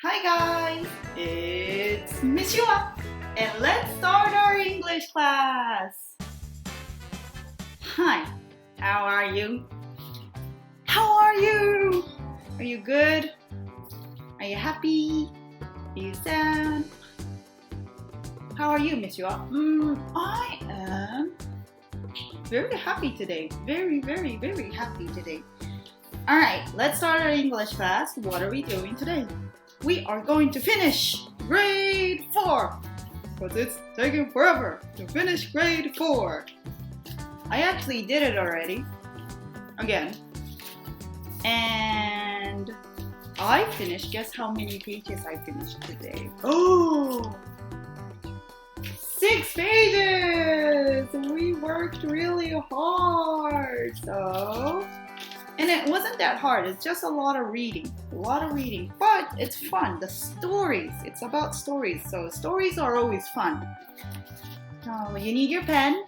Hi guys, it's Miss Yua, and let's start our English class. Hi, how are you? How are you? Are you good? Are you happy? Are you sad? How are you, Miss Yua? I am very happy today. Very happy today. Alright, let's start our English class. What are we doing today? We are going to finish grade 4 because it's taking forever to finish grade 4. I actually did it already again, and I finished. Guess how many pages I finished today? Oh, 6 pages. We worked really hard. And it wasn't that hard. It's just a lot of reading, but it's fun. The stories, it's about stories, so stories are always fun. So you need your pen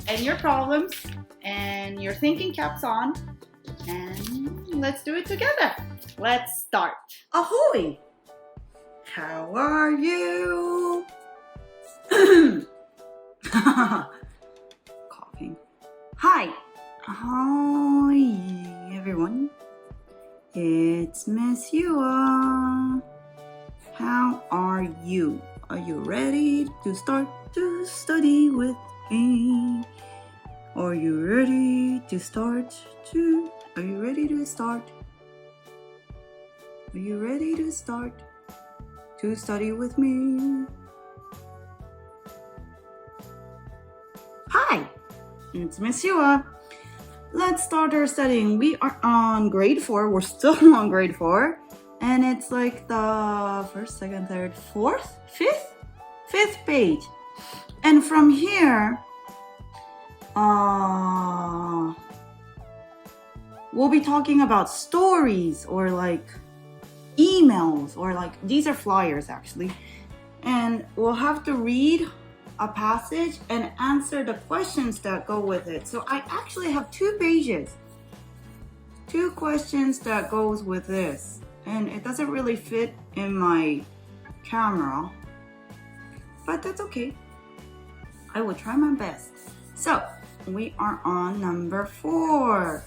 and your problems and your thinking caps on, and let's do it together. Let's start. Ahoy! How are you? Coughing. Hi everyone, it's Miss Yua. How are you? Are you ready to start to study with me? Are you ready to start to study with me? Hi, it's Miss Yua. Let's start our studying. We are on grade 4. We're still on grade 4. And it's like the first, second, third, fourth, fifth page. And from here, we'll be talking about stories or like emails or like, these are flyers actually. And we'll have to read a passage and answer the questions that go with it. So I actually have 2 pages, 2 questions that goes with this, and it doesn't really fit in my camera, but that's okay. I will try my best. So we are on number 4.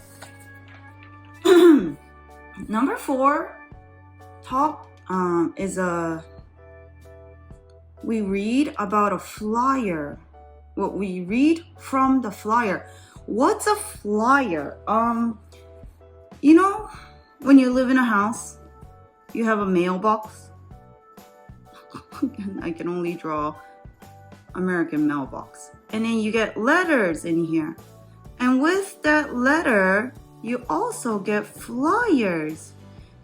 Number 4 we read about a flyer. What we read from the flyer. What's a flyer? You know, when you live in a house, you have a mailbox. I can only draw American mailbox. And then you get letters in here. And with that letter, you also get flyers.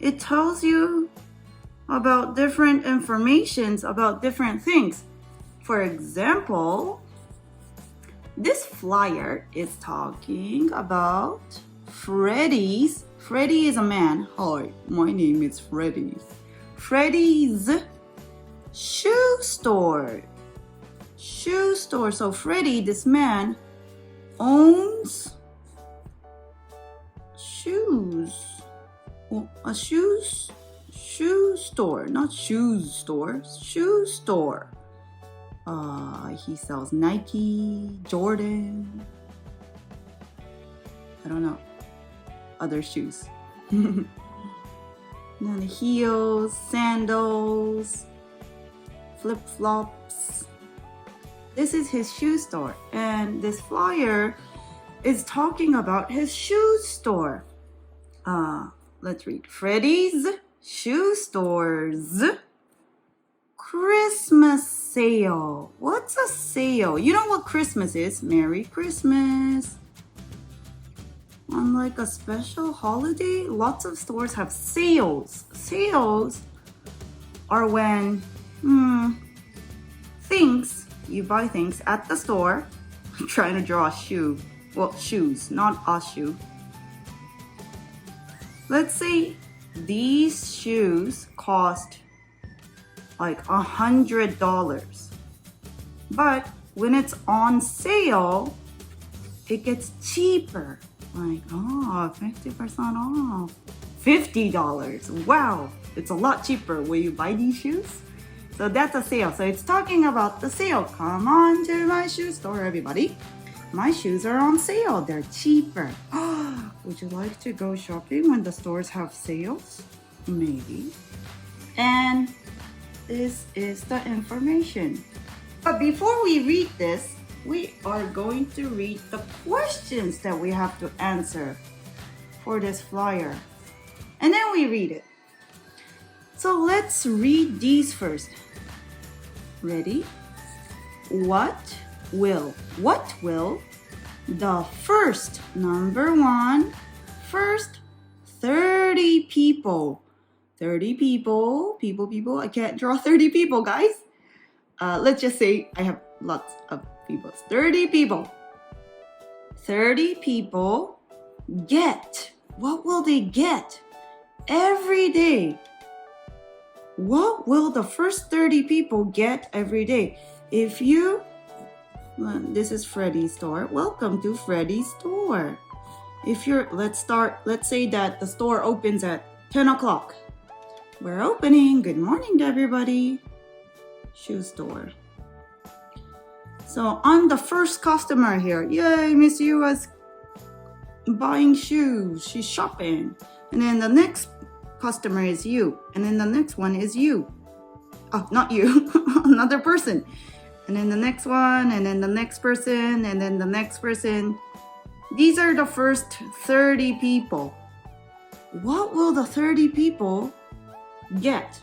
It tells you about different informations about different things. For example, this flyer is talking about Freddy's. Freddy is a man. Hi, my name is Freddy. Freddy's shoe store. So Freddy, this man, owns shoes. Well, a shoe store, not shoes store, shoe store. He sells Nike, Jordan, I don't know, other shoes. And then the heels, sandals, flip-flops. This is his shoe store, and this flyer is talking about his shoe store. Let's read. Freddy's shoe store's Christmas sale. What's a sale? You know what Christmas is? Merry Christmas. On like a special holiday, lots of stores have sales. Sales are when you buy things at the store. I'm trying to draw a shoe. Well, shoes, not a shoe. Let's say these shoes cost like $100, but when it's on sale, it gets cheaper. Like, 50% off. $50. Wow. It's a lot cheaper. Will you buy these shoes? So that's a sale. So it's talking about the sale. Come on to my shoe store, everybody. My shoes are on sale. They're cheaper. Would you like to go shopping when the stores have sales? Maybe. And this is the information. But before we read this, we are going to read the questions that we have to answer for this flyer. And then we read it. So let's read these first. Ready? What will the first, number one, first 30 people. 30 people, I can't draw 30 people, guys. Let's just say I have lots of people. 30 people. 30 people get. What will they get every day? What will the first 30 people get every day? If you, this is Freddy's store. Welcome to Freddy's store. If you're, let's say that the store opens at 10 o'clock. We're opening. Good morning to everybody. Shoe store. So on the first customer here, yay, Miss Yu is buying shoes. She's shopping. And then the next customer is you. And then the next one is you. Oh, not you. Another person. And then the next one. And then the next person. And then the next person. These are the first 30 people. What will the 30 people get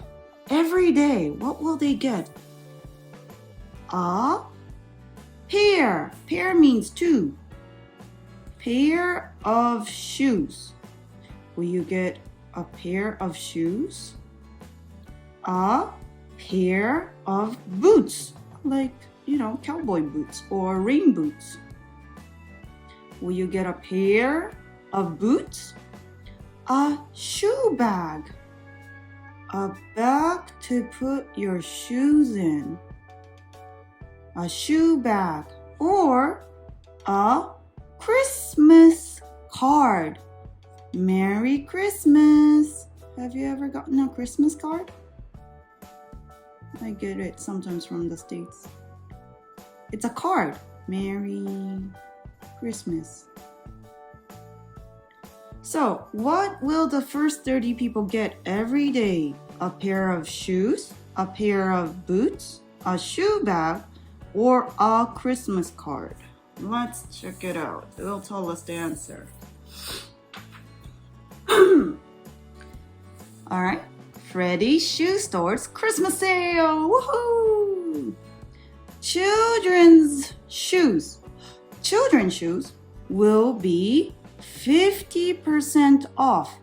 every day? What will they get? A pair. Pair means two. Pair of shoes. Will you get a pair of shoes? A pair of boots, like, cowboy boots or rain boots. Will you get a pair of boots? A shoe bag. A bag to put your shoes in. A shoe bag. Or a Christmas card. Merry Christmas. Have you ever gotten a Christmas card? I get it sometimes from the States. It's a card. Merry Christmas. So, what will the first 30 people get every day? A pair of shoes, a pair of boots, a shoe bag, or a Christmas card? Let's check it out. It'll tell us the answer. Alright, Freddy's Shoe Store's Christmas sale! Woohoo! Children's shoes will be 50% off.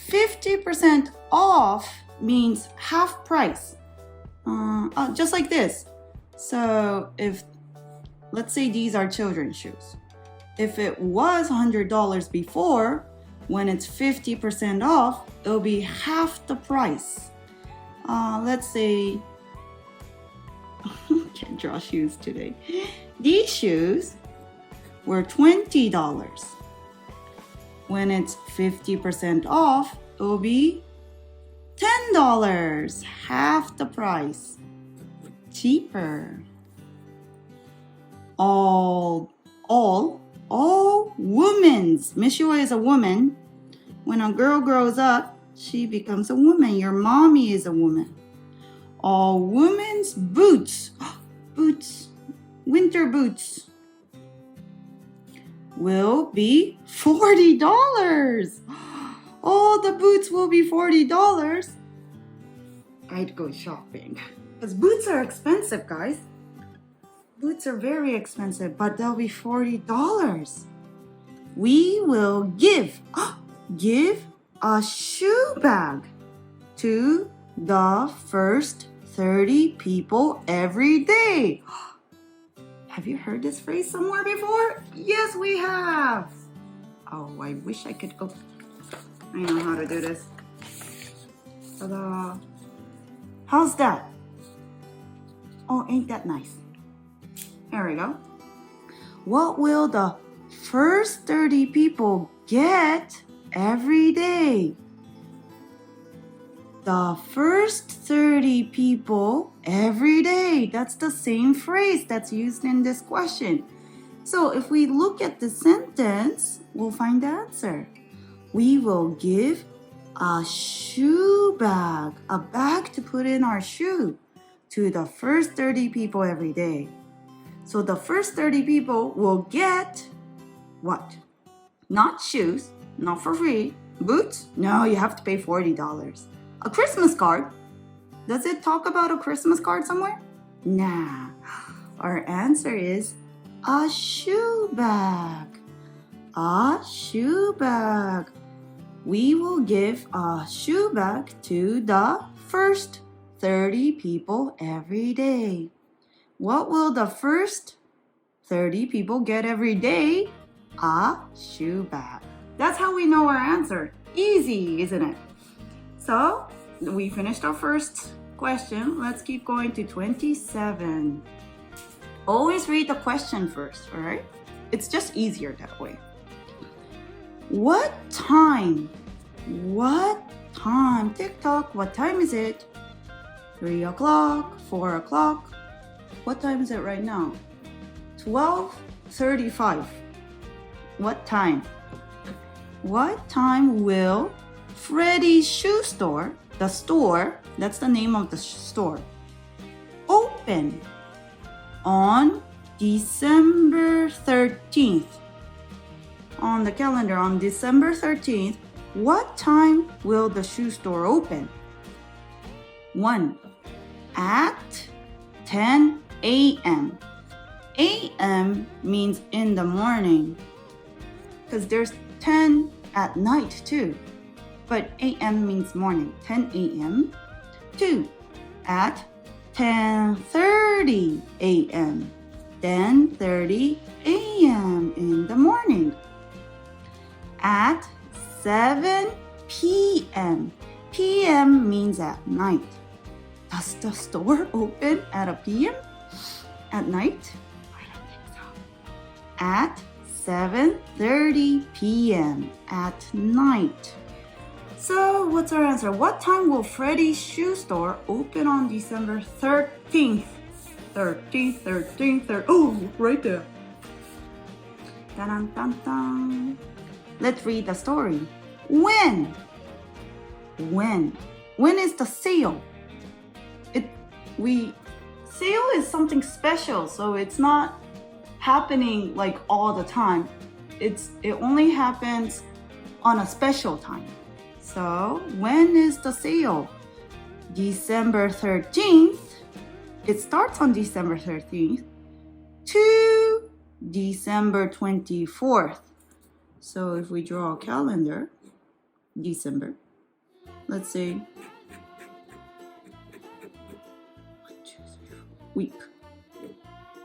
50% off means half price. Just like this. So if, let's say these are children's shoes. If it was $100 before, when it's 50% off, it'll be half the price. Let's say, can't draw shoes today. These shoes were $20. When it's 50% off, it'll be $10, half the price. Cheaper. All women's. Miss Yua is a woman. When a girl grows up, she becomes a woman. Your mommy is a woman. All women's boots. Boots. Winter boots. Will be $40. All the boots will be $40. I'd go shopping. Because boots are expensive, guys. Boots are very expensive, but they'll be $40. We will give a shoe bag to the first 30 people every day. Have you heard this phrase somewhere before? Yes, we have. Oh, I wish I could go. I know how to do this. Ta-da. How's that? Oh, ain't that nice? There we go. What will the first 30 people get every day? the first 30 people every day. That's the same phrase that's used in this question. So if we look at the sentence, we'll find the answer. We will give a shoe bag, a bag to put in our shoe, to the first 30 people every day. So the first 30 people will get what? Not shoes, not for free. Boots? No, you have to pay $40. A Christmas card? Does it talk about a Christmas card somewhere? Nah. Our answer is a shoe bag. A shoe bag. We will give a shoe bag to the first 30 people every day. What will the first 30 people get every day? A shoe bag. That's how we know our answer. Easy, isn't it? So, we finished our first question. Let's keep going to 27. Always read the question first, all right? It's just easier that way. What time? What time? Tick-tock, what time is it? 3 o'clock, 4 o'clock. What time is it right now? 12:35. What time? What time will Freddy's shoe store, the store, that's the name of the store, open on December 13th? On the calendar, on December 13th, what time will the shoe store open? 1. At 10 a.m. A.m. means in the morning, because there's 10 at night too. But a.m. means morning, 10 a.m. 2. At 10:30 a.m. 10:30 a.m. in the morning. At 7 p.m. p.m. means at night. Does the store open at a p.m.? At night? I don't think so. At 7:30 p.m. at night. So what's our answer? What time will Freddy's shoe store open on December 13th? 13th. Oh, right there. Dun, dun, dun. Let's read the story. When? When is the sale? Sale is something special, so it's not happening like all the time. It only happens on a special time. So when is the sale? December 13th. It starts on December 13th to December 24th. So if we draw a calendar, December, let's say week.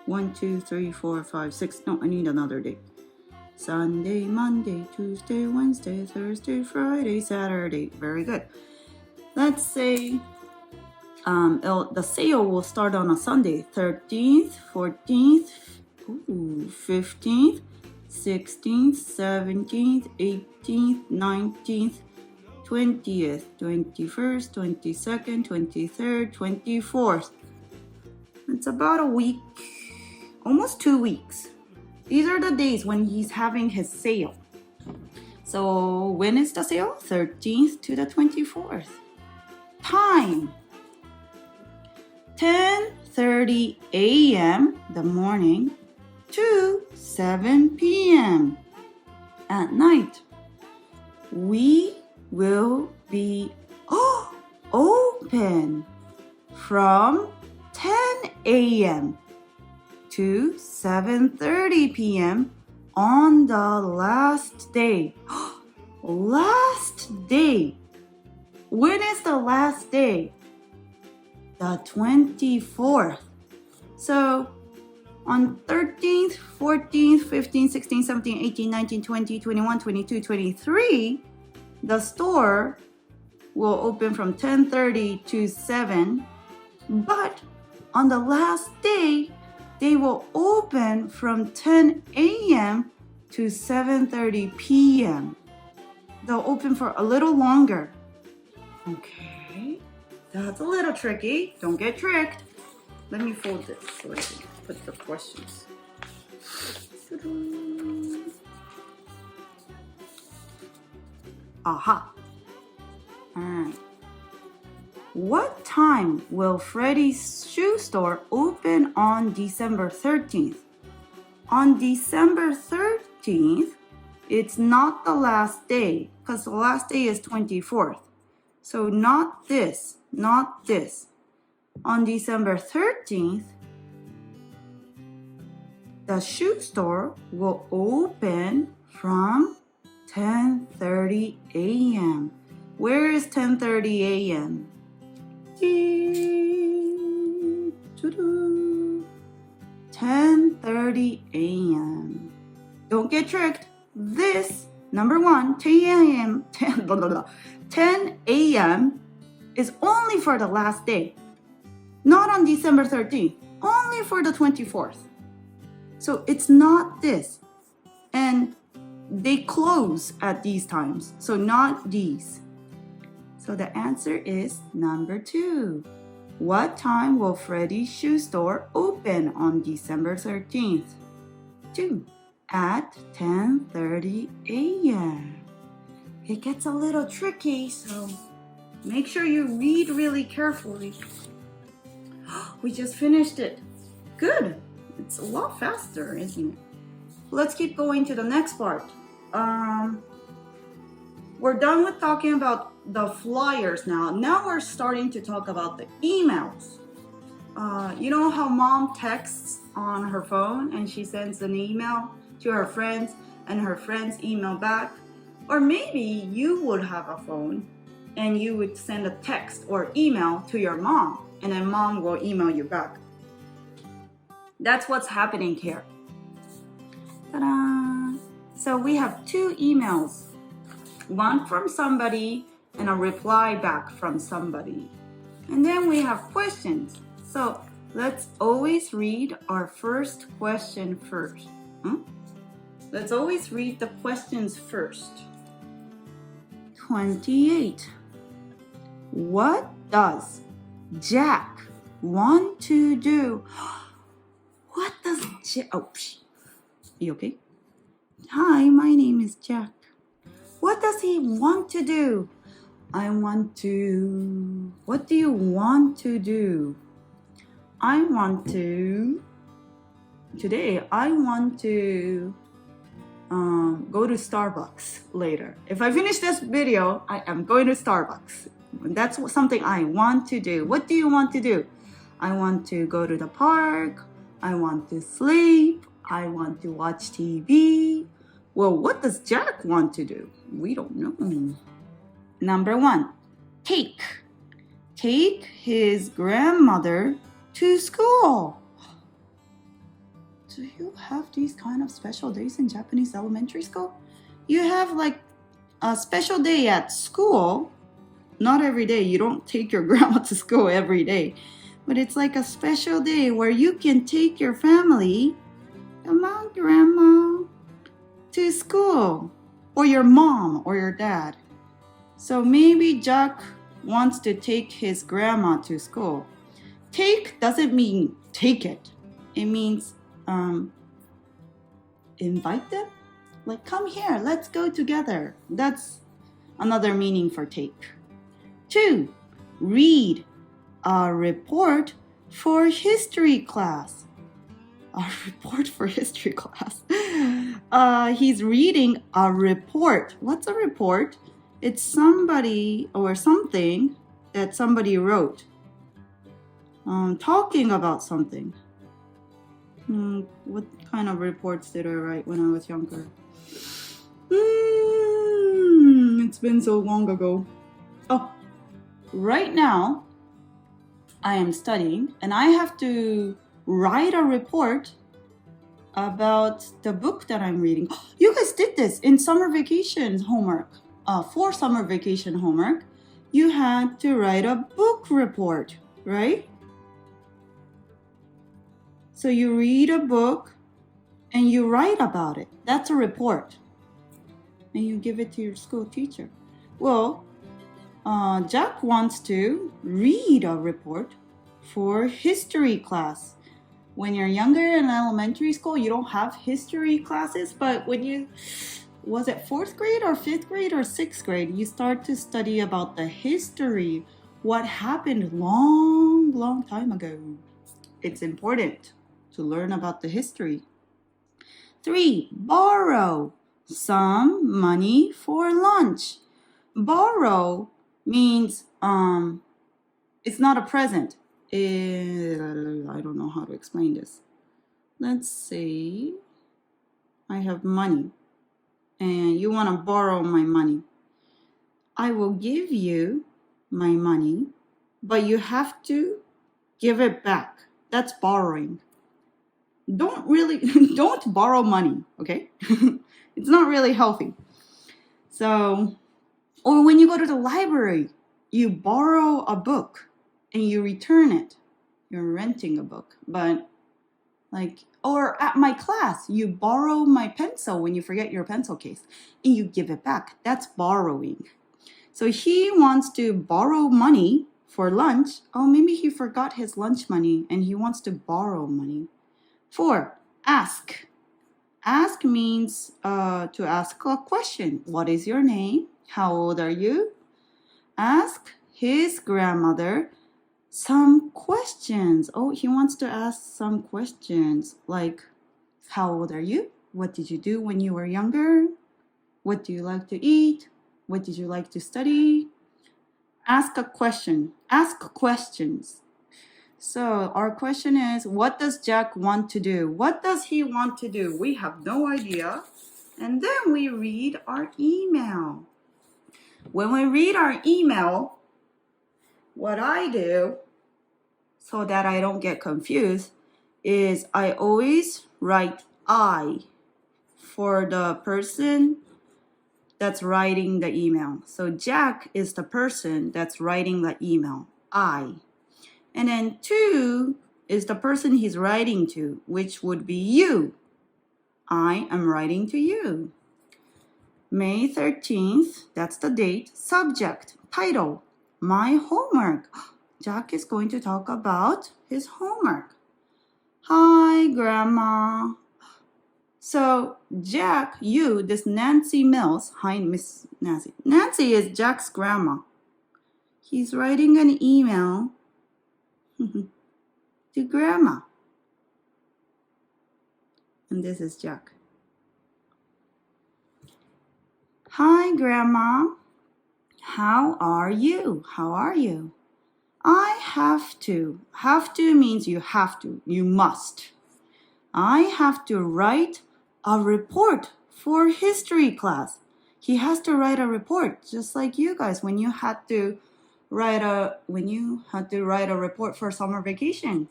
1, 2, 3, 4, 5, 6. No, I need another day. Sunday, Monday, Tuesday, Wednesday, Thursday, Friday, Saturday. Very good. Let's say the sale will start on a Sunday. 13th, 14th, 15th, 16th, 17th, 18th, 19th, 20th, 21st, 22nd, 23rd, 24th. It's about a week, almost 2 weeks. These are the days when he's having his sale. So when is the sale? 13th to the 24th. Time. 10:30 a.m. the morning to 7 p.m. at night. We will be open from 10 a.m. to 7:30 p.m. on the last day. Last day. When is the last day? The 24th. So on 13th, 14th, 15th, 16th, 17th, 18th, 19th, 20th, 21, 22, 23, the store will open from 10:30 to 7. But on the last day, they will open from 10 a.m. to 7:30 p.m. They'll open for a little longer. Okay. That's a little tricky. Don't get tricked. Let me fold this so I can put the questions. Aha. Alright. What time will Freddy's shoe store open on December 13th? On December 13th, it's not the last day, because the last day is 24th. So not this, not this. On December 13th, the shoe store will open from 10:30 a.m. Where is 10:30 a.m.? 10:30 a.m. Don't get tricked. This, number one, 10 a.m. is only for the last day. Not on December 13th. Only for the 24th. So it's not this. And they close at these times. So not these. So the answer is number 2. What time will Freddy's shoe store open on December 13th? 2. At 10:30 a.m. It gets a little tricky, so make sure you read really carefully. We just finished it. Good. It's a lot faster, isn't it? Let's keep going to the next part. We're done with talking about the flyers now. Now we're starting to talk about the emails. You know how mom texts on her phone and she sends an email to her friends and her friends email back? Or maybe you would have a phone and you would send a text or email to your mom and then mom will email you back. That's what's happening here. Ta-da! So we have 2 emails. One from somebody and a reply back from somebody. And then we have questions. So let's always read our first question first. Let's always read the questions first. 28. What does Jack want to do? What does Jack... Oh, you okay? Hi, my name is Jack. What does he want to do? I want to... What do you want to do? I want to... Today, I want to go to Starbucks later. If I finish this video, I am going to Starbucks. That's something I want to do. What do you want to do? I want to go to the park. I want to sleep. I want to watch TV. Well, what does Jack want to do? We don't know. Number 1, take his grandmother to school. Do you have these kind of special days in Japanese elementary school? You have like a special day at school. Not every day. You don't take your grandma to school every day. But it's like a special day where you can take your family, come on, grandma, to school. Or your mom or your dad. So maybe Jack wants to take his grandma to school. Take doesn't mean take it. It means invite them. Like, come here, let's go together. That's another meaning for take. 2, read a report for history class. A report for history class. He's reading a report. What's a report? It's somebody or something that somebody wrote. Talking about something. What kind of reports did I write when I was younger? It's been so long ago. Oh, right now I am studying and I have to write a report about the book that I'm reading. You guys did this in summer vacation homework. For summer vacation homework, you had to write a book report, right? So you read a book and you write about it. That's a report. And you give it to your school teacher. Well, Jack wants to read a report for history class. When you're younger in elementary school, you don't have history classes, but when you, was it 4th grade or 5th grade or 6th grade, you start to study about the history, what happened long time ago. It's important to learn about the history. 3, borrow some money for lunch. Borrow means it's not a present. I don't know how to explain this. Let's say I have money and you want to borrow my money. I will give you my money, but you have to give it back. That's borrowing. Don't borrow money, okay? It's not really healthy. So, or when you go to the library, you borrow a book and you return it. You're renting a book. But or at my class, you borrow my pencil when you forget your pencil case and you give it back. That's borrowing. So he wants to borrow money for lunch. Oh, maybe he forgot his lunch money and he wants to borrow money. 4, ask. Ask means to ask a question. What is your name? How old are you? Ask his grandmother some questions. Oh, he wants to ask some questions like, how old are you? What did you do when you were younger? What do you like to eat? What did you like to study? Ask a question. Ask questions. So our question is, what does Jack want to do? What does he want to do? We have no idea. And then we read our email. When we read our email, what I do, so that I don't get confused, is I always write I for the person that's writing the email. So Jack is the person that's writing the email, I. And then 2 is the person he's writing to, which would be you. I am writing to you. May 13th, that's the date. Subject, title, my homework. Jack is going to talk about his homework. Hi, Grandma. So Jack, this Nancy Mills. Hi, Miss Nancy. Nancy is Jack's grandma. He's writing an email to Grandma. And this is Jack. Hi, Grandma. How are you? How are you? I have to. Have to means you have to. You must. I have to write a report for history class. He has to write a report, just like you guys when you had to write a report for summer vacation.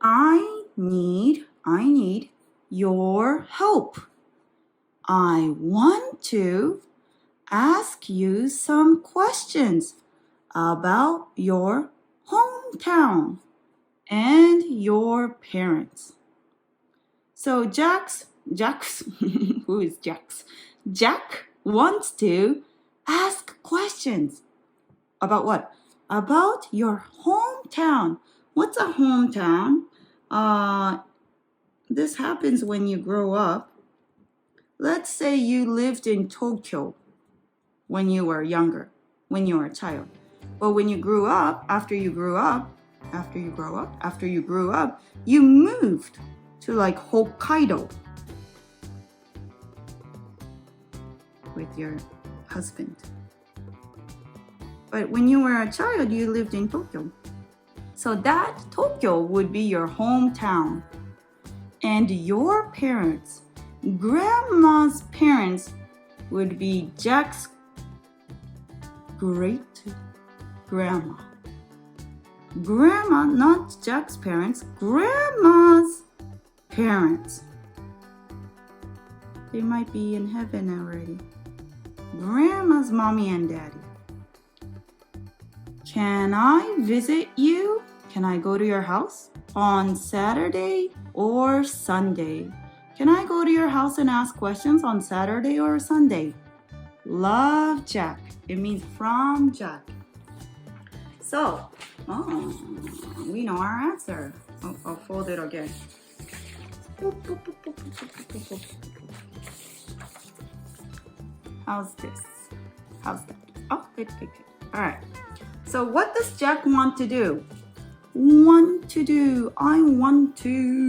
I need your help. I want to ask you some questions about your hometown and your parents. So who is Jax? Jack wants to ask questions. About what? About your hometown. What's a hometown? This happens when you grow up. Let's say you lived in Tokyo when you were younger, when you were a child. But when you grew up, after you grew up, you moved to like Hokkaido with your husband. But when you were a child, you lived in Tokyo. So that Tokyo would be your hometown. And your parents, Grandma's parents, would be Jack's great grandma. Grandma, not Jack's parents, Grandma's parents. They might be in heaven already. Grandma's mommy and daddy. Can I visit you? Can I go to your house on Saturday or Sunday? Can I go to your house and ask questions on Saturday or Sunday? love Jack. It means from Jack. So, we know our answer. I'll fold it again. How's this? How's that? Oh, good. All right. So what does Jack want to do? I want to.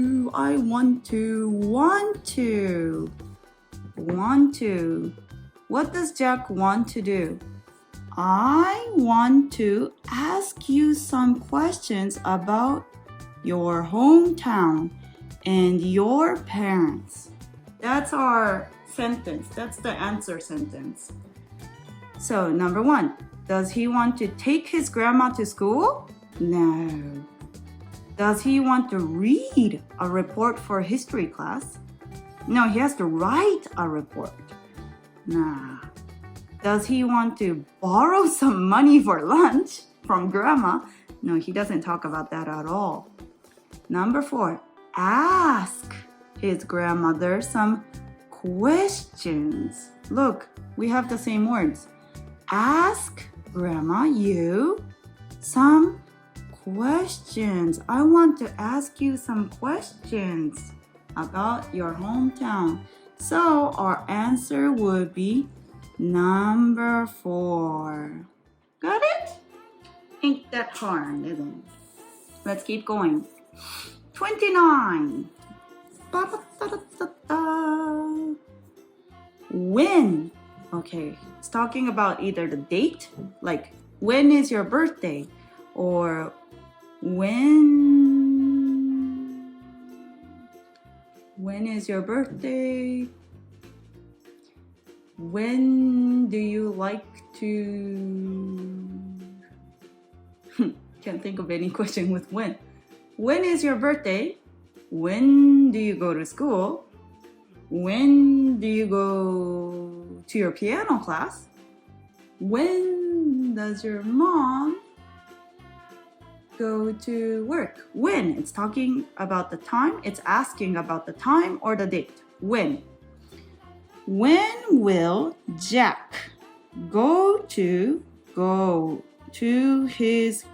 What does Jack want to do? I want to ask you some questions about your hometown and your parents. That's our sentence. That's the answer sentence. So, number 1, does he want to take his grandma to school? No. Does he want to read a report for history class? No, he has to write a report. Nah. Does he want to borrow some money for lunch from grandma? No, he doesn't talk about that at all. Number 4, ask his grandmother some questions. Look, we have the same words. Ask grandma you some questions. I want to ask you some questions about your hometown. So our answer would be number 4. Got it? Ain't that hard, is it? Let's keep going. 29. When? Okay, it's talking about either the date, like when is your birthday, or when is your birthday? When do you like to... Can't think of any question with when. When is your birthday? When do you go to school? When do you go to your piano class? When does your mom go to work? When? It's talking about the time. It's asking about the time or the date. When? When will Jack go to his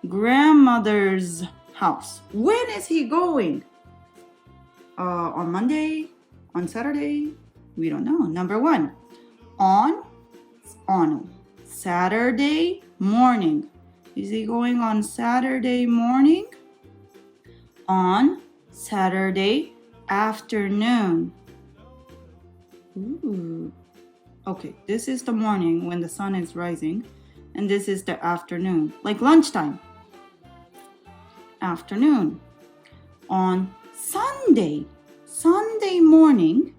grandmother's house? When is he going? On Monday? On Saturday? We don't know. Number 1, on Saturday morning. Is he going on Saturday morning? On Saturday afternoon. Ooh. Okay, this is the morning when the sun is rising, and this is the afternoon, like lunchtime. Afternoon. On Sunday morning,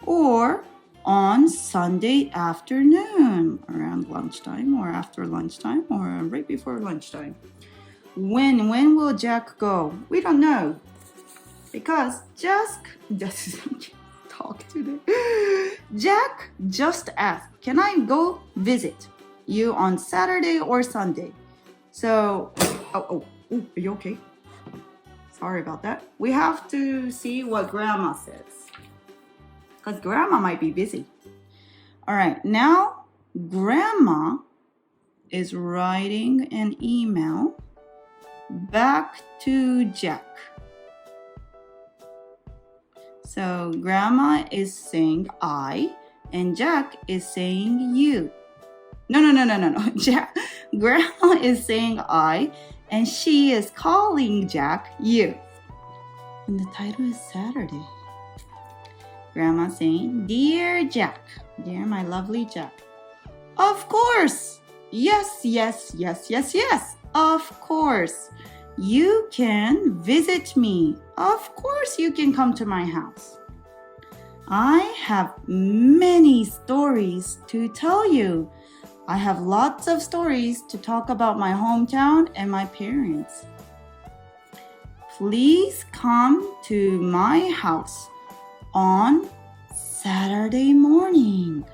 or on Sunday afternoon, around lunchtime or after lunchtime or right before lunchtime. When will Jack go? We don't know, because Jack just asked, can I go visit you on Saturday or Sunday? So, are you okay? Sorry about that. We have to see what grandma says, because grandma might be busy. All right, now grandma is writing an email back to Jack. So grandma is saying I, and Jack is saying you. No. Grandma is saying I, and she is calling Jack you. And the title is Saturday. Grandma saying, Dear Jack, dear my lovely Jack. Of course. Yes. Of course. You can visit me. Of course you can come to my house. I have many stories to tell you. I have lots of stories to talk about my hometown and my parents. Please come to my house on Saturday morning.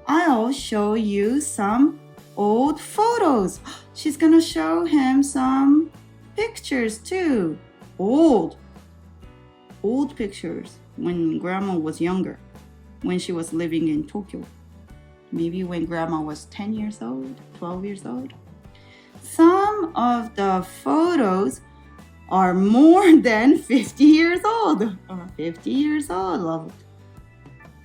I'll show you some old photos. She's gonna show him some pictures too. Old old pictures when grandma was younger, when she was living in Tokyo. Maybe when grandma was 10 years old, 12 years old. Some of the photos are more than 50 years old. 50 years old, love it.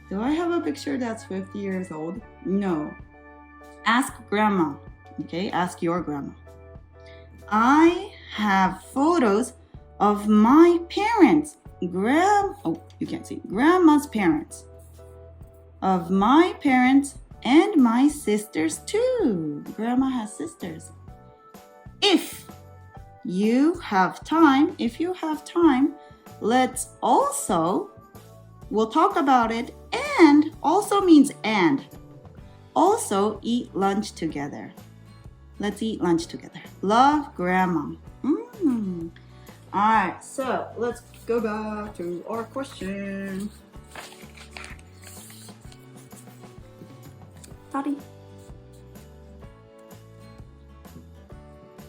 Do I have a picture that's 50 years old? No. Ask grandma. Okay, ask your grandma. I have photos of my parents. You can't see. Grandma's parents. Of my parents and my sisters too. Grandma has sisters. If you have time, let's also, we'll talk about it, and also means and. Also eat lunch together. Let's eat lunch together. Love, Grandma. Alright, so let's go back to our question. Daddy.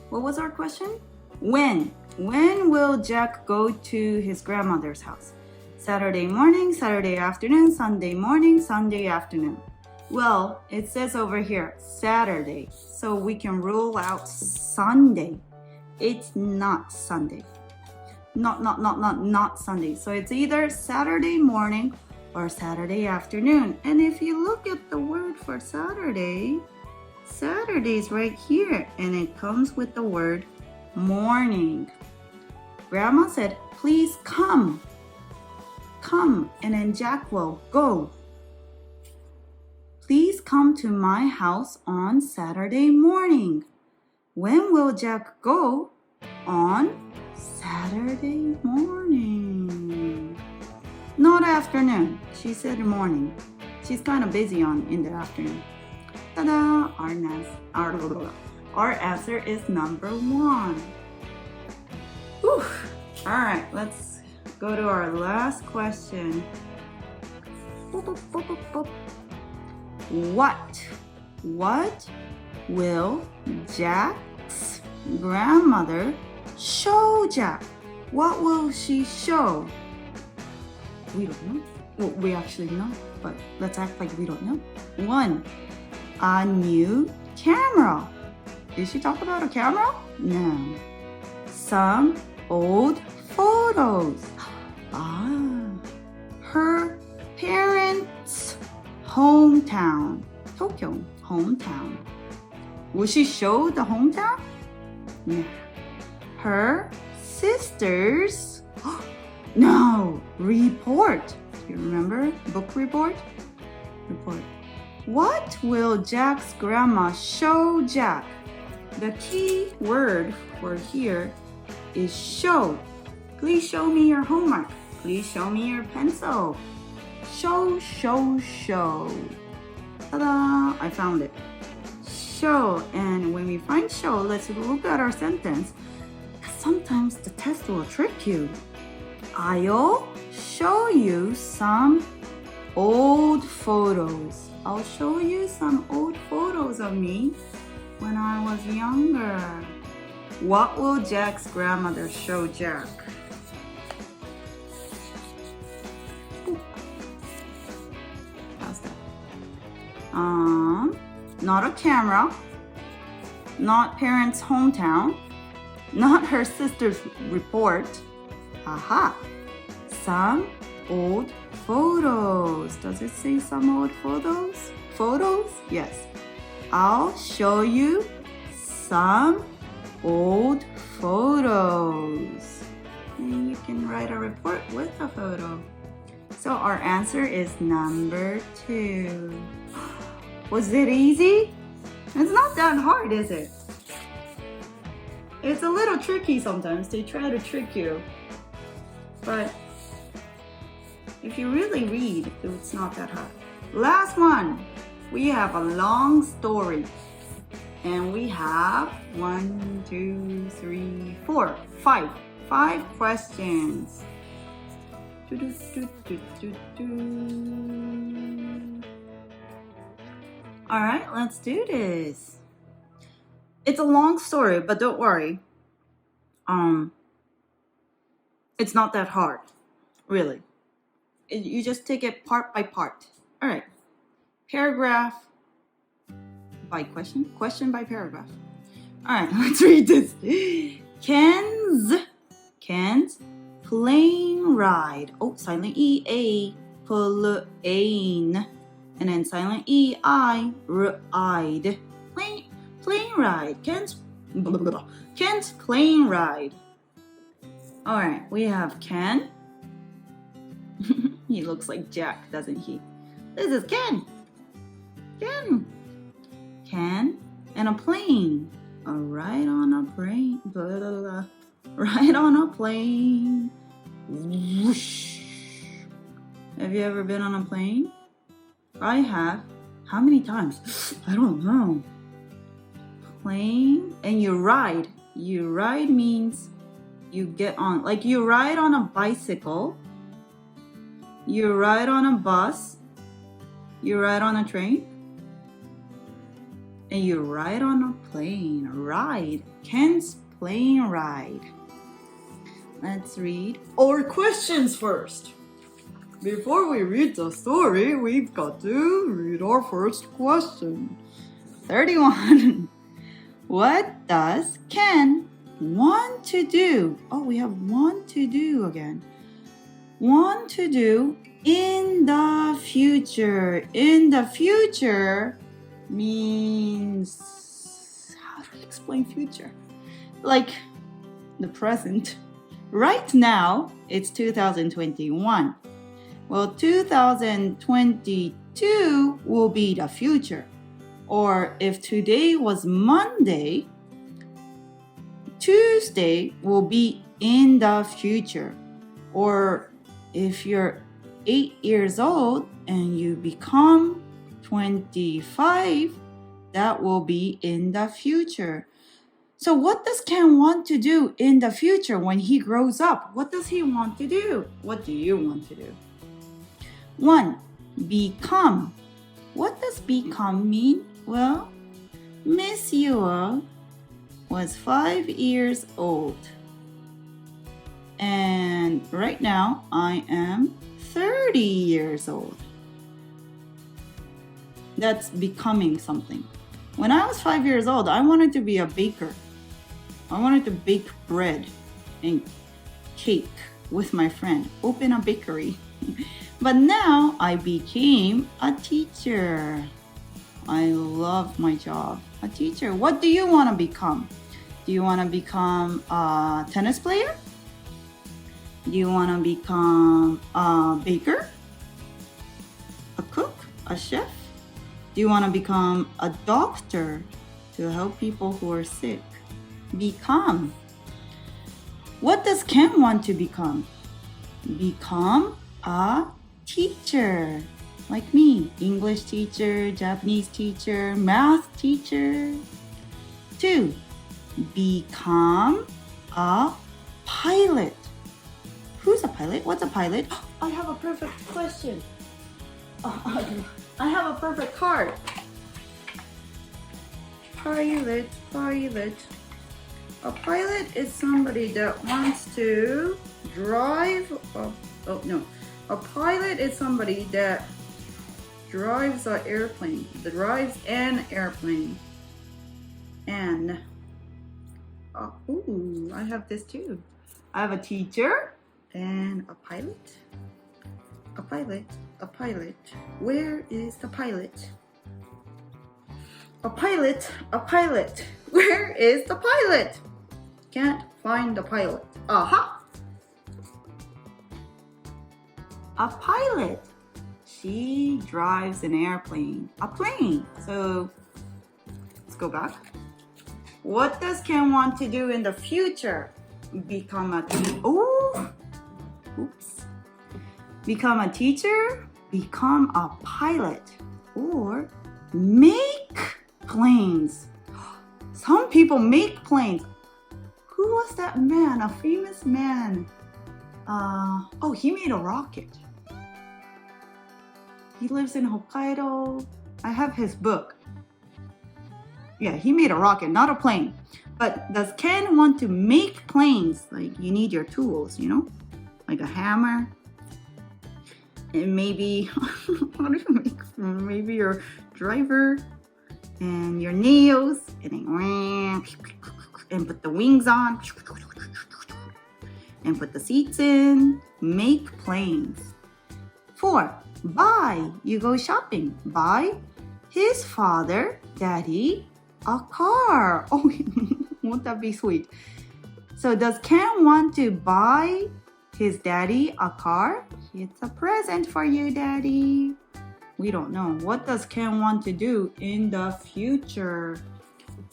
What was our question? When? When will Jack go to his grandmother's house? Saturday morning, Saturday afternoon, Sunday morning, Sunday afternoon. Well, it says over here, Saturday. So we can rule out Sunday. It's not Sunday. Not Sunday. So it's either Saturday morning or Saturday afternoon. And if you look at the word for Saturday, Saturday is right here. And it comes with the word morning. Grandma said, please come. Come. And then Jack will go. Please come to my house on Saturday morning. When will Jack go? On Saturday morning. Not afternoon. She said morning. She's kind of busy in the afternoon. Ta-da! Our answer is number 1. Whew. All right, let's go to our last question. What will Jack's grandmother show Jack? What will she show? We don't know. Well, we actually know, but let's act like we don't know. 1, a new camera. Did she talk about a camera? No. Some old photos. Her parents' hometown. Tokyo, hometown. Will she show the hometown? No. Her sisters. No. Report. Do you remember? Book report? Report. What will Jack's grandma show Jack? The key word for here is show. Please show me your homework. Please show me your pencil. Show. Ta-da! I found it. Show. And when we find show, let's look at our sentence. Sometimes the test will trick you. I'll show you some old photos. I'll show you some old photos of me when I was younger. What will Jack's grandmother show Jack? How's that? Not a camera, not parents' hometown, not her sister's report. Aha! Some old photos. Does it say some old photos? Photos? Yes. I'll show you some old photos. And you can write a report with a photo. So our answer is number 2. Was it easy? It's not that hard, is it? It's a little tricky sometimes. They try to trick you. But if you really read, it's not that hard. Last one. We have a long story. And we have 1, 2, 3, 4, 5. 5 questions. All right, let's do this. It's a long story, but don't worry. It's not that hard. really. You just take it part by part. All right. Paragraph by question. Question by paragraph. All right, let's read this. Ken's plane ride. Oh, silent E, A, plane. And then silent E, I, ride. Plane ride. Ken's plane ride. All right, we have Ken. He looks like Jack, doesn't he? This is Ken. Ken and a plane. A ride on a plane. Blah, blah, blah. Ride on a plane. Whoosh. Have you ever been on a plane? I have. How many times? I don't know. Plane and you ride. You ride means you get on. Like you ride on a bicycle. You ride on a bus. You ride on a train. And you ride on a plane. Ride. Ken's plane ride. Let's read our questions first. Before we read the story, we've got to read our first question. 31. What does Ken want to do? Oh, we have want to do again. Want to do in the future. In the future means, how do we explain future? Like the present. Right now, it's 2021. Well, 2022 will be the future. Or if today was Monday, Tuesday will be in the future. Or if you're 8 years old and you become 25, that will be in the future. So what does Ken want to do in the future when he grows up? What does he want to do? What do you want to do? 1. Become. What does become mean? Well, Miss Yua was 5 years old. And right now, I am 30 years old. That's becoming something. When I was 5 years old, I wanted to be a baker. I wanted to bake bread and cake with my friend, open a bakery. But now I became a teacher. I love my job. A teacher. What do you want to become? Do you want to become a tennis player? Do you want to become a baker? A cook? A chef? Do you want to become a doctor to help people who are sick? Become. What does Ken want to become? Become a teacher. Like me, English teacher, Japanese teacher, math teacher. 2. Become a pilot. Who's a pilot? What's a pilot? I have a perfect question. I have a perfect card. Pilot. A pilot is somebody that wants to drive. A pilot is somebody that drives an airplane. Drives an airplane. And I have this too. I have a teacher and a pilot. A pilot. Where is the pilot? A pilot. Where is the pilot? Can't find the pilot. Aha! A pilot. She drives an airplane. A plane. So let's go back. What does Ken want to do in the future? Become a Become a teacher, become a pilot, or make planes. Some people make planes. Who was that man? A famous man. He made a rocket. He lives in Hokkaido. I have his book. Yeah, he made a rocket, not a plane. But does Ken want to make planes? Like you need your tools, like a hammer And maybe, maybe your driver and your nails, and put the wings on, and put the seats in. Make planes. 4. Buy. You go shopping. Buy his father, daddy, a car. Oh, won't that be sweet? So does Ken want to buy his daddy a car? It's a present for you, daddy. We don't know. What does Ken want to do in the future?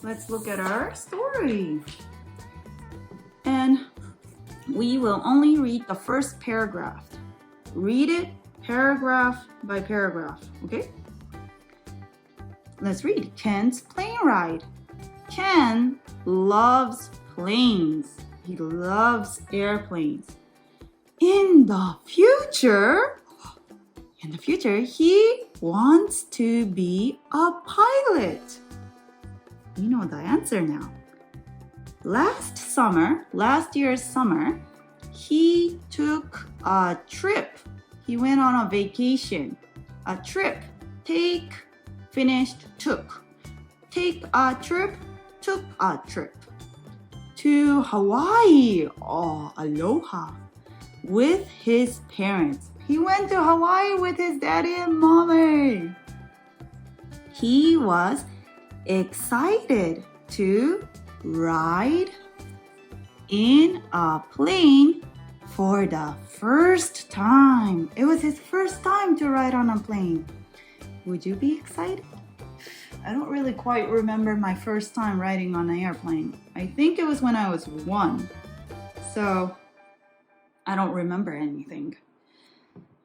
Let's look at our story. And we will only read the first paragraph. Read it paragraph by paragraph, okay? Let's read. Ken's plane ride. Ken loves planes. He loves airplanes. In the future, he wants to be a pilot. We know the answer now. Last year's summer, he took a trip. He went on a vacation. A trip. Take, finished, took. Take a trip, took a trip. To Hawaii. Oh, aloha. With his parents. He went to Hawaii with his daddy and mommy. He was excited to ride in a plane for the first time. It was his first time to ride on a plane. Would you be excited? I don't really quite remember my first time riding on an airplane. I think it was when I was 1. So I don't remember anything.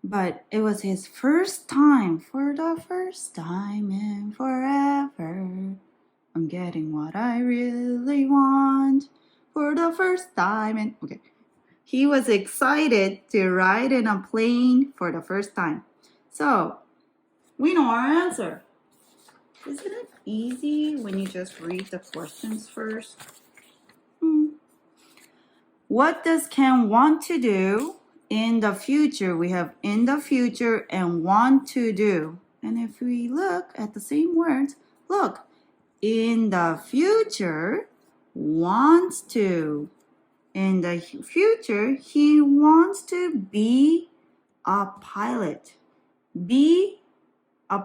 But it was his first time. For the first time in forever, I'm getting what I really want. For the first time in... Okay. He was excited to ride in a plane for the first time. So, we know our answer. Isn't it easy when you just read the questions first? What does Ken want to do in the future? We have in the future and want to do. And if we look at the same words, look. In the future, wants to. In the future, he wants to be a pilot. Be a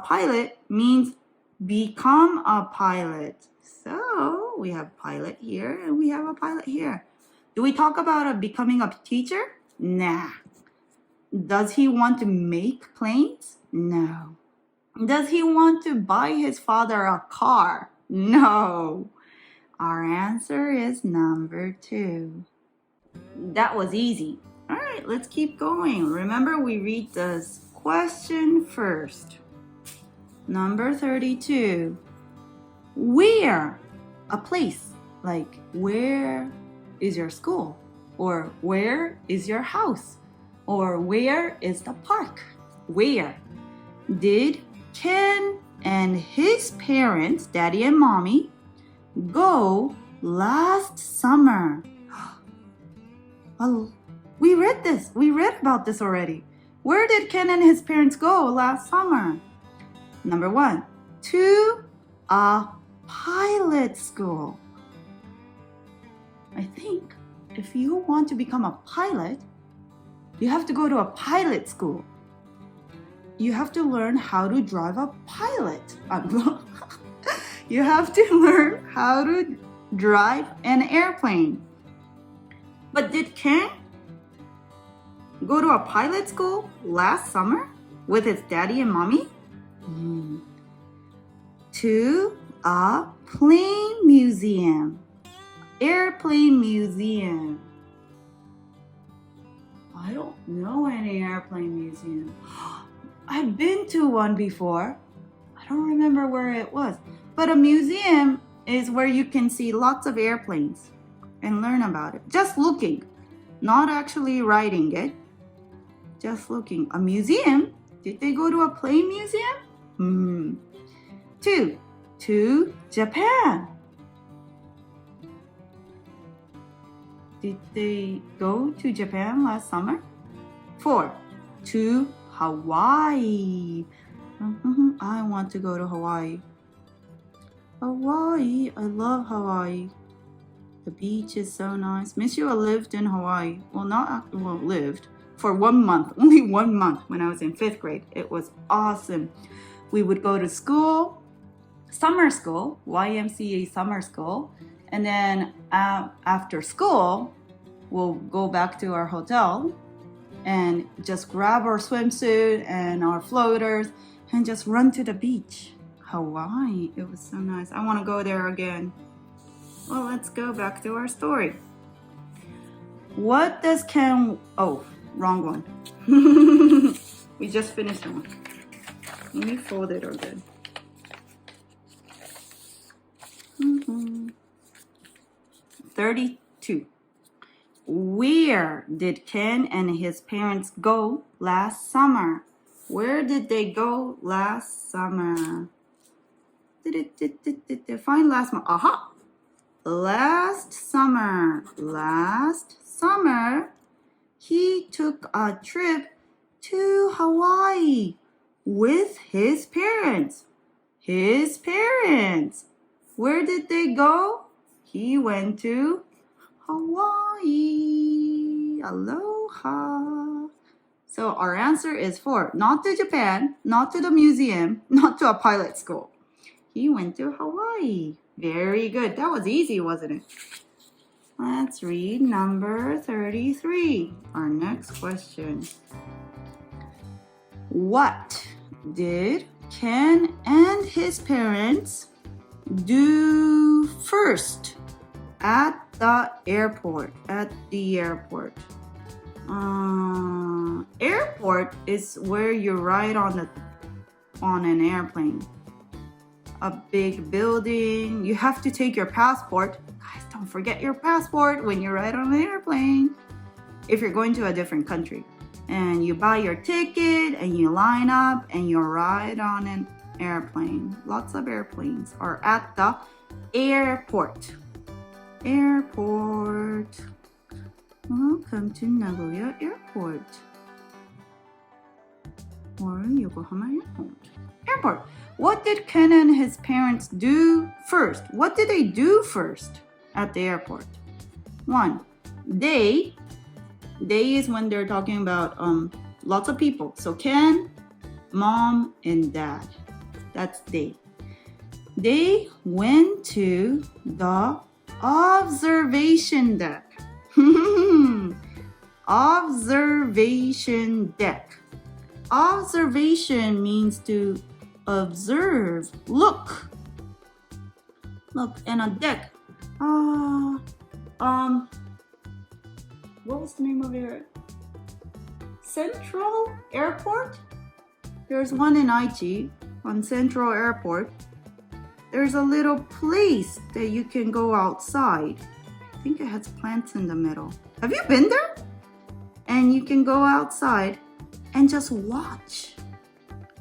pilot means become a pilot. So we have pilot here and we have a pilot here. Do we talk about becoming a teacher? Nah. Does he want to make planes? No. Does he want to buy his father a car? No. Our answer is number 2. That was easy. All right, let's keep going. Remember, we read this question first. Number 32. Where? A place. Like, where is your school? Or where is your house? Or where is the park? Where did Ken and his parents, daddy and mommy, go last summer? Oh, we read this. We read about this already. Where did Ken and his parents go last summer? Number 1, to a pilot school. I think if you want to become a pilot, you have to go to a pilot school. You have to learn how to drive a pilot. You have to learn how to drive an airplane. But did Ken go to a pilot school last summer with his daddy and mommy? To a plane museum. Airplane museum. I don't know any airplane museum. I've been to one before. I don't remember where it was. But a museum is where you can see lots of airplanes and learn about it. Just looking, not actually riding it. Just looking. A museum? Did they go to a plane museum? 2, to Japan. Did they go to Japan last summer? 4. To Hawaii. I want to go to Hawaii. Hawaii, I love Hawaii. The beach is so nice. Miss you, I lived in Hawaii. Lived for 1 month, only 1 month when I was in 5th grade. It was awesome. We would go to school, summer school, YMCA summer school, and then after school, we'll go back to our hotel and just grab our swimsuit and our floaters and just run to the beach. Hawaii, it was so nice. I want to go there again. Well, let's go back to our story. What does Ken... Oh, wrong one. We just finished one. Let me fold it again. 32. Where did Ken and his parents go last summer? Where did they go last summer? Find last summer. Aha! Last summer, he took a trip to Hawaii with his parents. Where did they go? He went to Hawaii. Aloha. So our answer is 4. Not to Japan, not to the museum, not to a pilot school. He went to Hawaii. Very good. That was easy, wasn't it? Let's read number 33. Our next question. What did Ken and his parents do first at the airport? Airport is where you ride on an airplane. A big building. You have to take your passport. Guys, don't forget your passport when you ride on an airplane. If you're going to a different country. And you buy your ticket and you line up and you ride on an airplane. Lots of airplanes are at the airport. Welcome to Nagoya Airport. Or Yokohama Airport. What did Ken and his parents do first? What did they do first at the airport? 1. They is when they're talking about lots of people. So Ken, mom, and dad. That's they. They went to the observation deck. Observation deck. Observation means to observe. Look. And a deck. What was the name of it? Central Airport? There's one in Aichi on Central Airport. There's a little place that you can go outside. I think it has plants in the middle. Have you been there? And you can go outside and just watch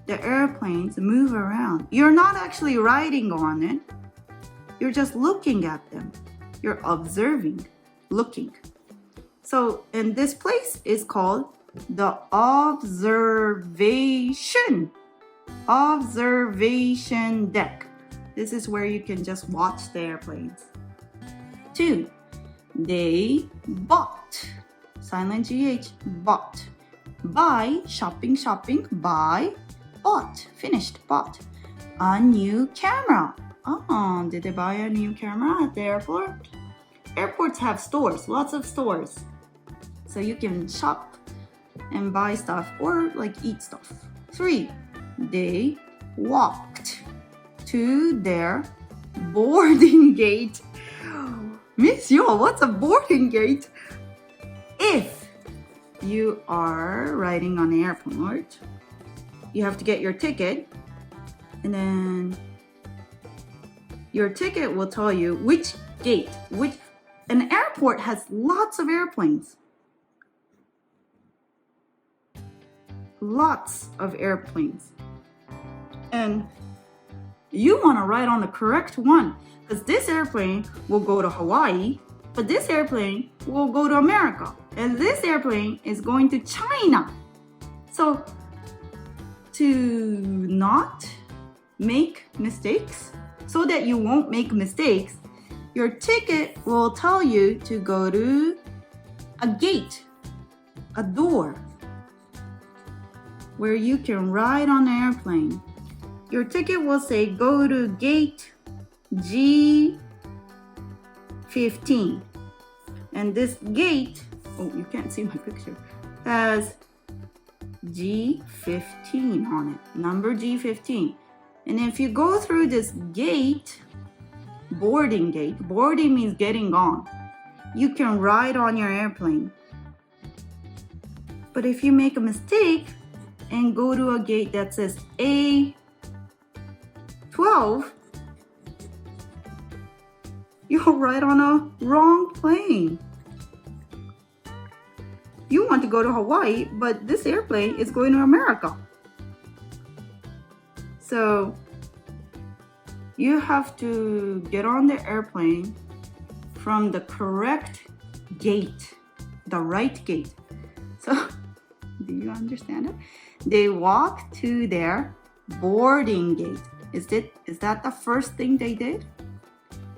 the airplanes move around. You're not actually riding on it. You're just looking at them. You're observing, looking. So, and this place is called the observation deck. This is where you can just watch the airplanes. 2, they bought. Silent GH, bought. Buy, shopping, buy, bought, finished, bought. A new camera. Oh, did they buy a new camera at the airport? Airports have stores, lots of stores. So you can shop and buy stuff or like eat stuff. 3, they walked to their boarding gate. Miss Yo, what's a boarding gate? If you are riding on the airport, you have to get your ticket, and then your ticket will tell you which gate, an airport has lots of airplanes. Lots of airplanes. And you want to ride on the correct one, because this airplane will go to Hawaii, But this airplane will go to America. And this airplane is going to China. So to not make mistakes, so that you won't make mistakes, your ticket will tell you to go to a gate, a door, where you can ride on an airplane. Your ticket will say go to gate G15. And this gate, oh, you can't see my picture, has G15 on it, number G15. And if you go through this gate, boarding means getting on, you can ride on your airplane. But if you make a mistake and go to a gate that says A12, you'll ride on a wrong plane. You want to go to Hawaii, but this airplane is going to America. So you have to get on the airplane from the correct gate, the right gate. So, do you understand it? They walk to their boarding gate. Is that the first thing they did?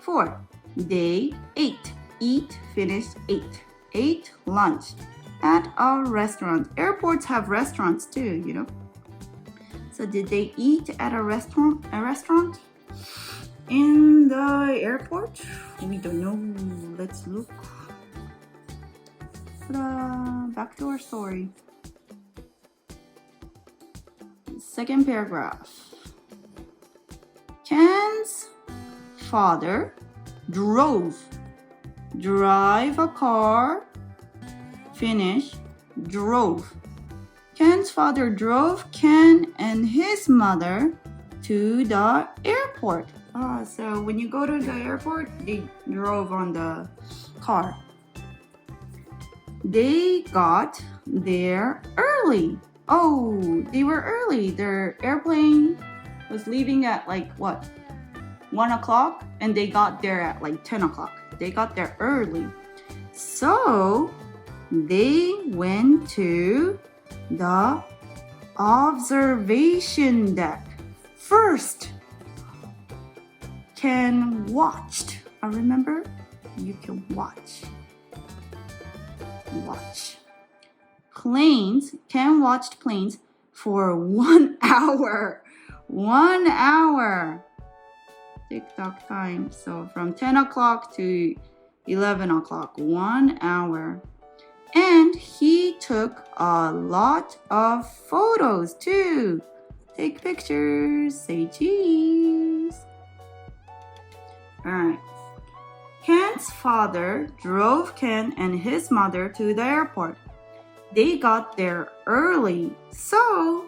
4. They ate. Eat, finished, ate. Ate lunch at a restaurant. Airports have restaurants too, you know. So did they eat at a restaurant? In the airport? We don't know. Let's look. Back to our story. Second paragraph. Ken's father drive a car, finish, drove. Ken's father drove Ken and his mother to the airport. So when you go to the airport, they drove on the car. They got there early. Oh, they were early. Their airplane was leaving at 1 o'clock, and they got there at 10 o'clock. They got there early. So they went to the observation deck first. Ken watched. Remember? You can watch. Planes. Ken watched planes for 1 hour. 1 hour. Tick-tock time. So from 10 o'clock to 11 o'clock. 1 hour. And he took a lot of photos too. Take pictures. Say cheese. Alright. Ken's father drove Ken and his mother to the airport. They got there early, so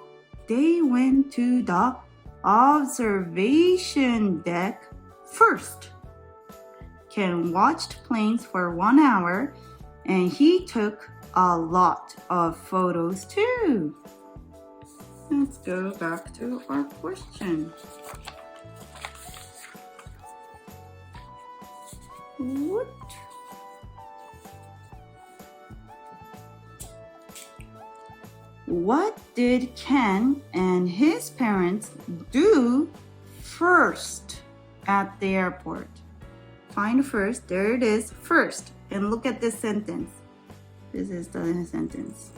they went to the observation deck first. Ken watched planes for 1 hour, and he took a lot of photos too. Let's go back to our question. What did Ken and his parents do first at the airport? Find first. There it is, first. And look at this sentence. This is the sentence.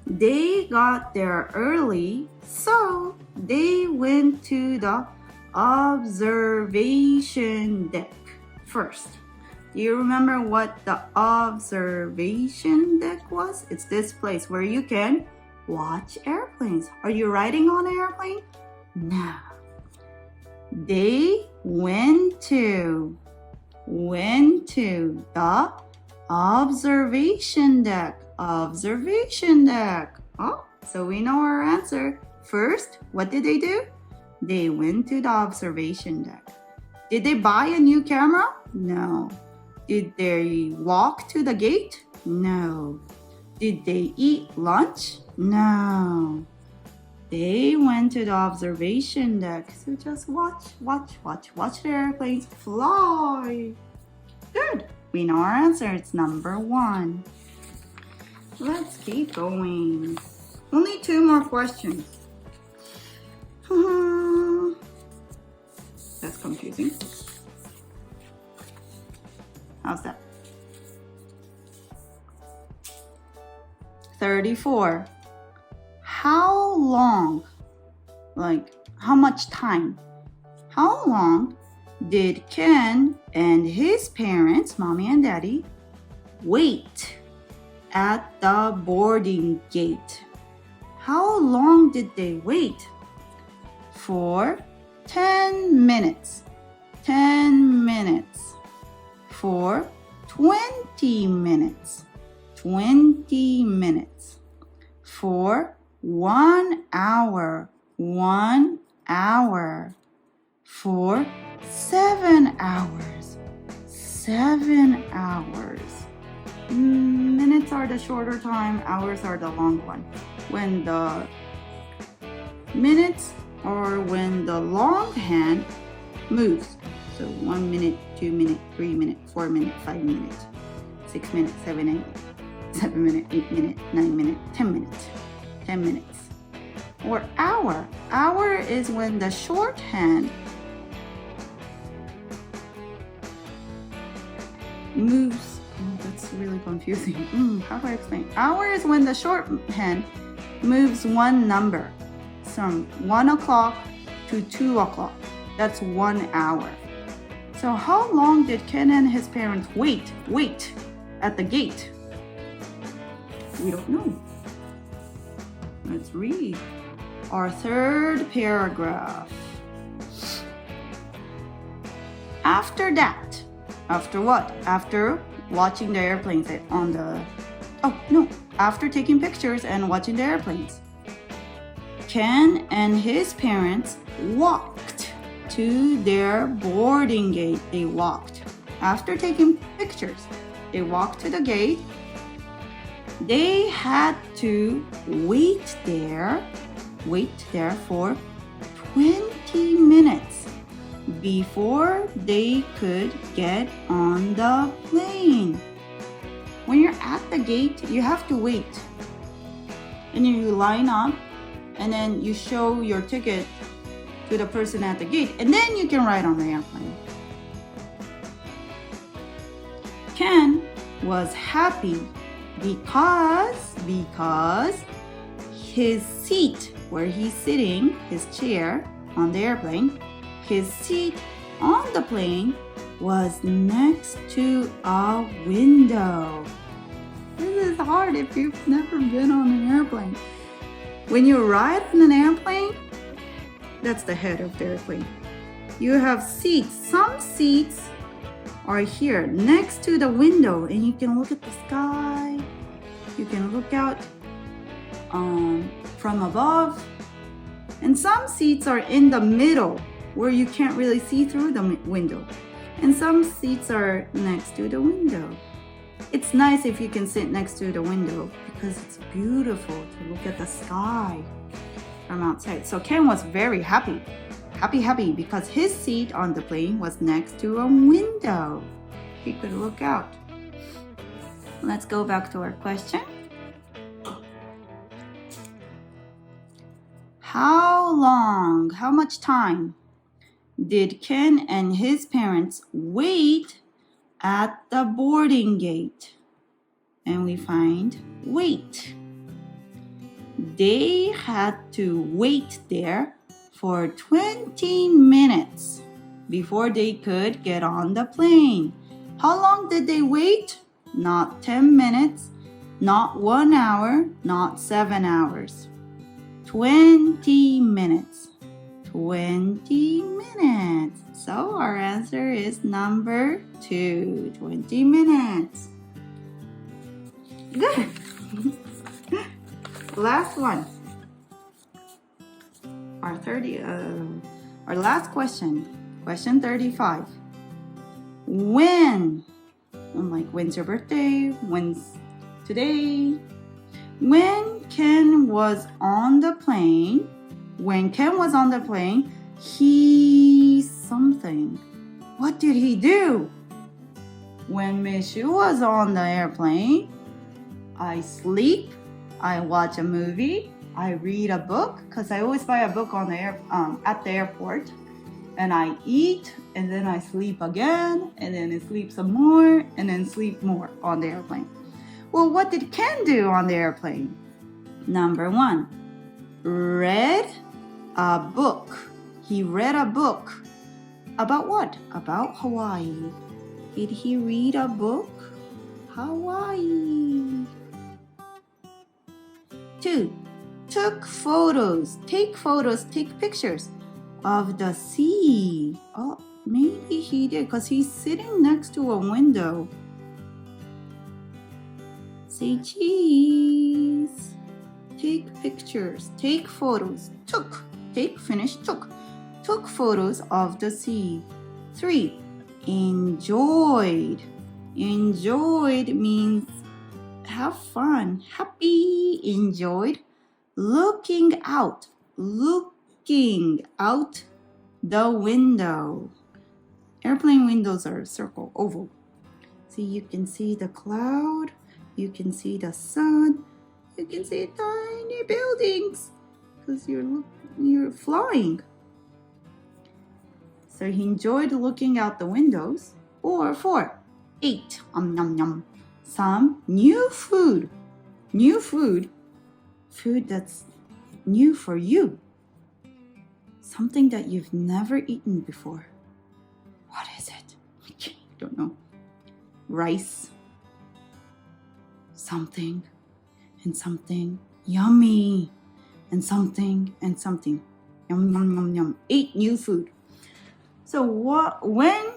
They got there early, so they went to the observation deck first. Do you remember what the observation deck was? It's this place where you can watch airplanes. Are you riding on an airplane? No. They went to the observation deck. Observation deck. Oh, so we know our answer. First, what did they do? They went to the observation deck. Did they buy a new camera? No. Did they walk to the gate? No. Did they eat lunch? No. They went to the observation deck. So just watch the airplanes fly. Good. We know our answer. It's number 1. Let's keep going. Only 2 more questions. That's confusing. How's that? 34. How long, like how much time, how long did Ken and his parents, mommy and daddy, wait at the boarding gate? How long did they wait? For 10 minutes. 10 minutes. For 20 minutes. 20 minutes. For 1 hour. 1 hour. For 7 hours. 7 hours. Minutes are the shorter time, hours are the long one. When the minutes or when the long hand moves. So 1 minute, 2 minute, 3 minute, 4 minute, 5 minute, 6 minute, 7 minute, 7 minute, 8 minute, 9 minute, 10 minutes. 10 minutes. Or hour. Hour is when the short hand moves. Oh, that's really confusing. How do I explain? Hour is when the short hand moves one number from 1 o'clock to 2 o'clock. That's 1 hour. So how long did Ken and his parents wait at the gate? We don't know. Let's read our third paragraph. After that, after what? After watching the airplanes on the... Oh, no. After taking pictures and watching the airplanes, Ken and his parents walked to their boarding gate. They walked. After taking pictures, they walked to the gate. They had to wait there for 20 minutes before they could get on the plane. When you're at the gate, you have to wait. And you line up, and then you show your ticket to the person at the gate, and then you can ride on the airplane. Ken was happy because his seat where he's sitting, his chair on the airplane, his seat on the plane was next to a window. This is hard if you've never been on an airplane. When you ride on an airplane, that's the head of the airplane. You have seats. Some seats are here next to the window, and you can look at the sky. You can look out from above. And some seats are in the middle where you can't really see through the window. And some seats are next to the window. It's nice if you can sit next to the window because it's beautiful to look at the sky from outside. So Ken was very happy because his seat on the plane was next to a window. He could look out. Let's go back to our question. How much time did Ken and his parents wait at the boarding gate? And we find wait. They had to wait there for 20 minutes before they could get on the plane. How long did they wait? Not 10 minutes, not 1 hour, not 7 hours. 20 minutes. 20 minutes. So our answer is number 2, 20 minutes. Good. Last one. Our last question. Question 35. When? When's your birthday? When's today? When Ken was on the plane, he something. What did he do? When Miss Yu was on the airplane, I sleep, I watch a movie, I read a book, because I always buy a book on the at the airport, and I eat, and then I sleep again, and then I sleep some more, and then sleep more on the airplane. Well, what did Ken do on the airplane? Number 1, read a book. He read a book. About what? About Hawaii. Did he read a book? Hawaii. 2, took photos. Take photos, take pictures of the sea. Oh, maybe he did because he's sitting next to a window. Say cheese. Take pictures, take photos. Took, take, finish, took. Took photos of the sea. 3, enjoyed. Enjoyed means have fun, happy, enjoyed. Looking out the window. Airplane windows are circle, oval. See, you can see the cloud, you can see the sun, you can see tiny buildings because you're flying. So he enjoyed looking out the windows. Or 4, ate some new food. New food. Food that's new for you. Something that you've never eaten before. What is it? I don't know. Rice. Something and something. Yummy. And something and something. Yum, yum, yum, yum. 8 new food. So when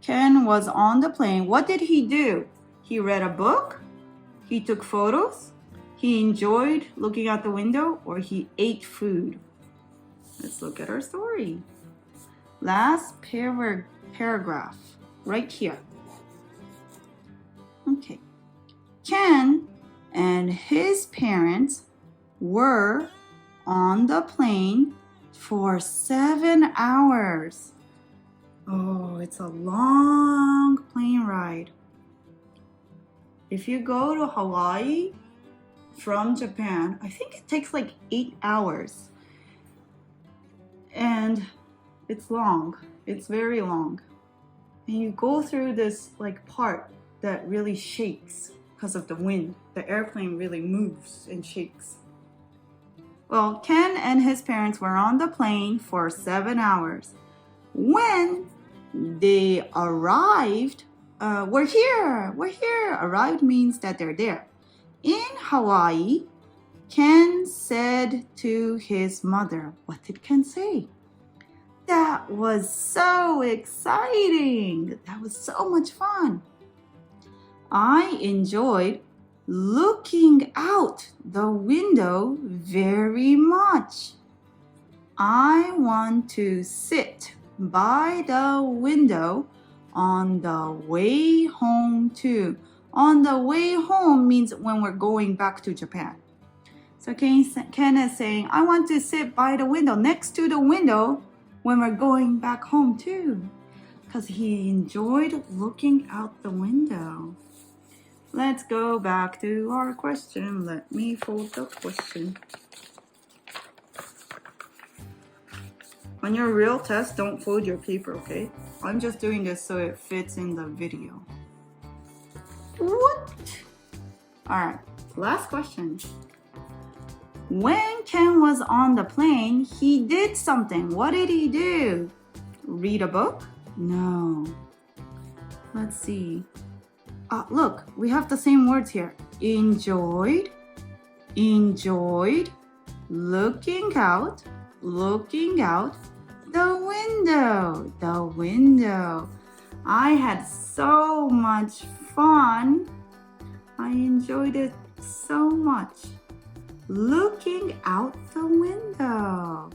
Ken was on the plane, what did he do? He read a book, he took photos, he enjoyed looking out the window, or he ate food. Let's look at our story. Last paragraph, right here. Okay. Ken and his parents were on the plane for 7 hours. Oh, it's a long plane ride. If you go to Hawaii from Japan, I think it takes like 8 hours. And it's long. It's very long. And you go through this like part that really shakes because of the wind. The airplane really moves and shakes. Well, Ken and his parents were on the plane for 7 hours. When they arrived, we're here. Arrived means that they're there. In Hawaii, Ken said to his mother, what did Ken say? That was so exciting. That was so much fun. I enjoyed looking out the window very much. I want to sit by the window on the way home too. On the way home means when we're going back to Japan. So Ken is saying, I want to sit by the window, next to the window when we're going back home too. Because he enjoyed looking out the window. Let's go back to our question. Let me fold the question. On your real test, don't fold your paper, okay? I'm just doing this so it fits in the video. What? Alright, last question. When Ken was on the plane, he did something. What did he do? Read a book? No. Let's see. Look, we have the same words here. Enjoyed, looking out, the window. I had so much fun. I enjoyed it so much. Looking out the window.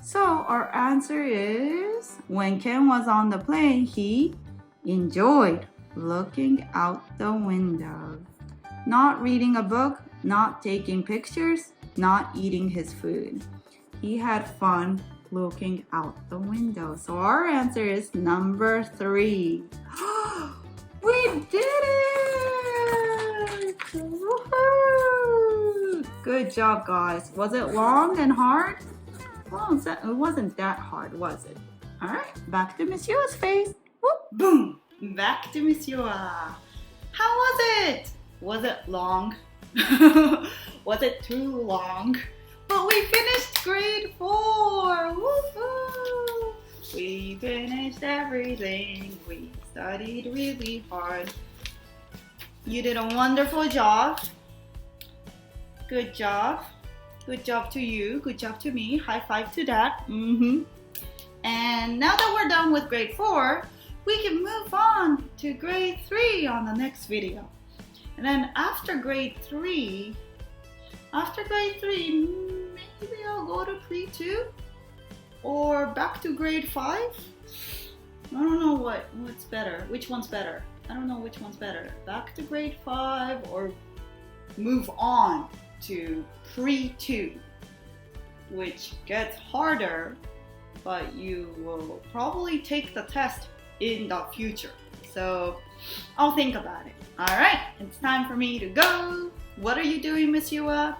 So our answer is, when Ken was on the plane, he enjoyed looking out the window. Not reading a book, not taking pictures, not eating his food. He had fun looking out the window. So our answer is number 3. We did it! Woohoo! Good job, guys. Was it long and hard? Well, it wasn't that hard, was it? All right, back to Miss Yua's face. Whoop, boom! Back to Miss Yua. How was it? Was it long? Was it too long? But we finished grade 4! Woohoo! We finished everything. We studied really hard. You did a wonderful job. Good job. Good job to you. Good job to me. High five to that. And now that we're done with grade 4, we can move on to grade 3 on the next video. And then after grade 3, maybe I'll go to pre-2 or back to grade 5. I don't know what's better. Which one's better? I don't know which one's better. Back to grade 5 or move on to pre-2, which gets harder, but you will probably take the test in the future. So I'll think about it. All right, it's time for me to go. What are you doing, Miss Yua?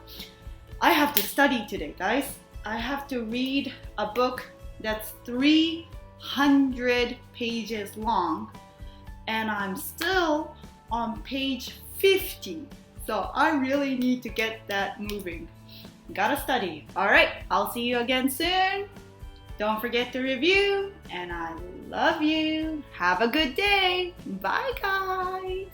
I have to study today, guys. I have to read a book that's 300 pages long, and I'm still on page 50. So I really need to get that moving. Gotta study. All right, I'll see you again soon. Don't forget to review, and I love you. Have a good day. Bye, guys.